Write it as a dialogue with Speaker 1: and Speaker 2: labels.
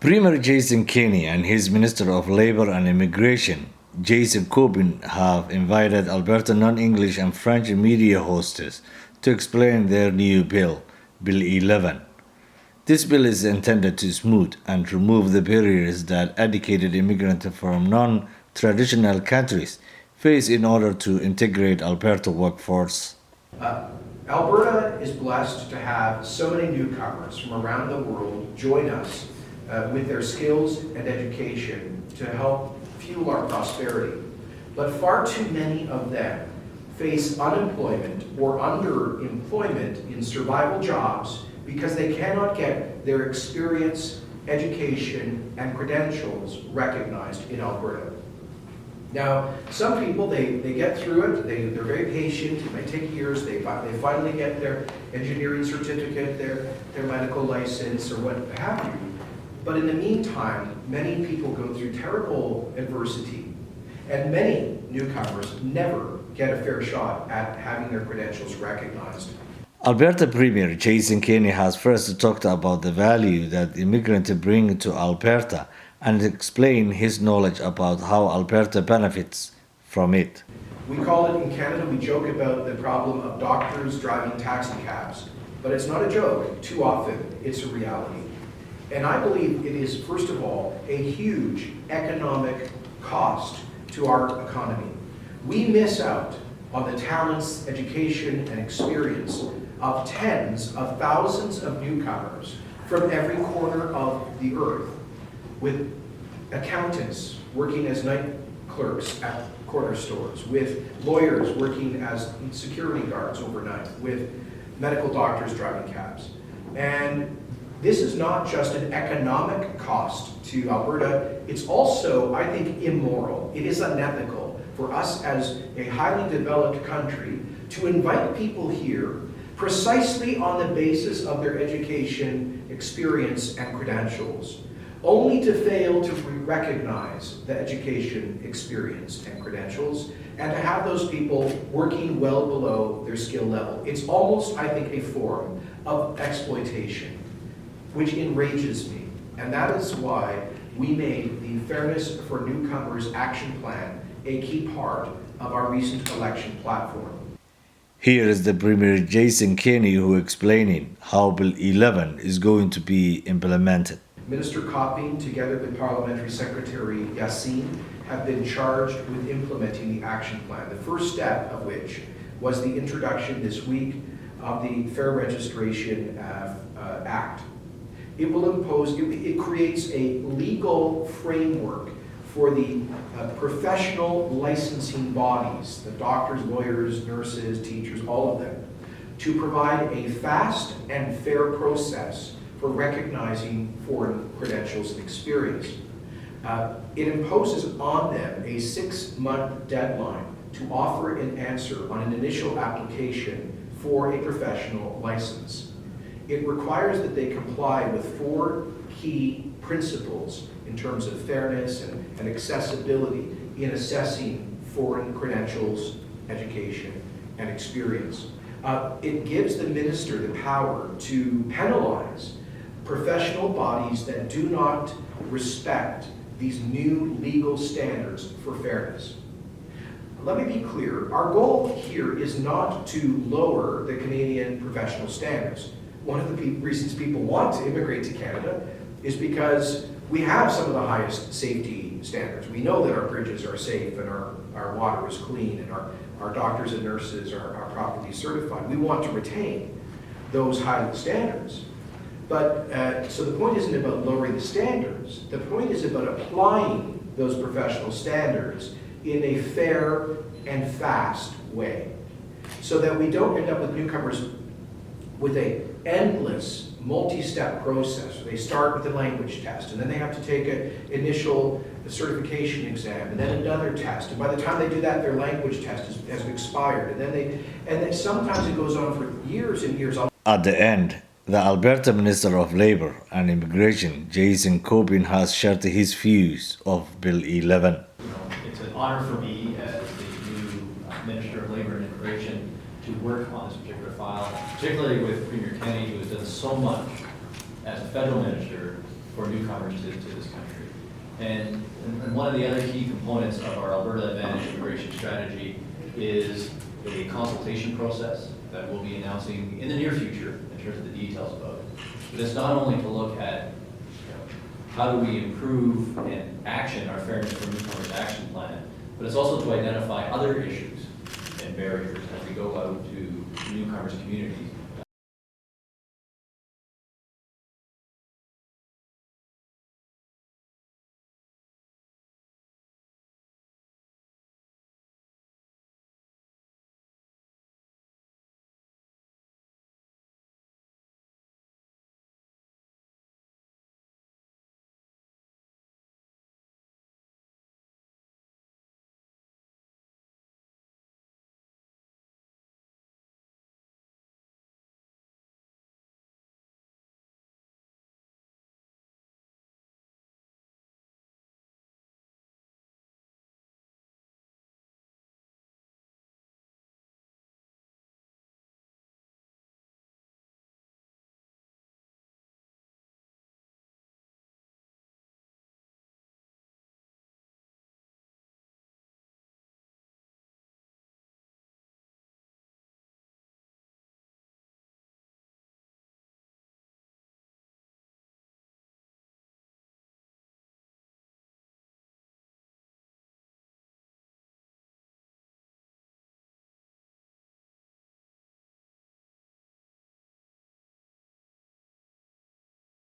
Speaker 1: Premier Jason Kenney and his Minister of Labour and Immigration, Jason Corbyn, have invited Alberta non-English and French media hosts to explain their new bill, Bill 11. This bill is intended to smooth and remove the barriers that educated immigrants from non-traditional countries face in order to integrate Alberta workforce.
Speaker 2: Alberta is blessed to have so many newcomers from around the world join us with their skills and education to help fuel our prosperity. But far too many of them face unemployment or underemployment in survival jobs because they cannot get their experience, education, and credentials recognized in Alberta. Now, some people, they get through it, they're very patient, it may take years, they finally get their engineering certificate, their medical license, or what have you. But in the meantime, many people go through terrible adversity, and many newcomers never get a fair shot at having their credentials recognized.
Speaker 1: Alberta Premier Jason Kenney has first talked about the value that immigrants bring to Alberta and explained his knowledge about how Alberta benefits from it.
Speaker 2: We call it, in Canada, we joke about the problem of doctors driving taxi cabs, but it's not a joke. Too often, it's a reality. And I believe it is, first of all, a huge economic cost to our economy. We miss out on the talents, education, and experience of tens of thousands of newcomers from every corner of the earth, with accountants working as night clerks at corner stores, with lawyers working as security guards overnight, with medical doctors driving cabs. And this is not just an economic cost to Alberta, it's also, I think, immoral. It is unethical for us as a highly developed country to invite people here precisely on the basis of their education, experience, and credentials, only to fail to recognize the education, experience, and credentials, and to have those people working well below their skill level. It's almost, I think, a form of exploitation, which enrages me. And that is why we made the Fairness for Newcomers Action Plan a key part of our recent election platform.
Speaker 1: Here is the Premier Jason Kenney who explaining how Bill 11 is going to be implemented.
Speaker 2: Minister Copping, together with Parliamentary Secretary Yassine, have been charged with implementing the action plan, the first step of which was the introduction this week of the Fair Registration Act. It will impose, it creates a legal framework for the professional licensing bodies, the doctors, lawyers, nurses, teachers, all of them, to provide a fast and fair process for recognizing foreign credentials and experience. It imposes on them a 6-month deadline to offer an answer on an initial application for a professional license. It requires that they comply with 4 key principles in terms of fairness and accessibility in assessing foreign credentials, education, and experience. It gives the minister the power to penalize professional bodies that do not respect these new legal standards for fairness. Let me be clear, our goal here is not to lower the Canadian professional standards. One of the reasons people want to immigrate to Canada is because we have some of the highest safety standards. We know that our bridges are safe and our water is clean and our doctors and nurses are properly certified. We want to retain those high standards. But, so the point isn't about lowering the standards. The point is about applying those professional standards in a fair and fast way, so that we don't end up with newcomers with an endless multi-step process. They start with the language test, and then they have to take an initial certification exam, and then another test. And by the time they do that, their language test has expired. And then sometimes it goes on for years and years.
Speaker 1: At the end, the Alberta Minister of Labour and Immigration, Jason Corbyn, has shared his views of Bill 11.
Speaker 3: It's an honor for me as the new Minister of Labour and Immigration to work on this particular file, particularly with Premier Kenney, who has done so much as a federal minister for newcomers to this country. And one of the other key components of our Alberta Advantage immigration strategy is a consultation process that we'll be announcing in the near future in terms of the details about it. But it's not only to look at how do we improve and action our Fairness for Newcomers action plan, but it's also to identify other issues and barriers as we go out to newcomers' communities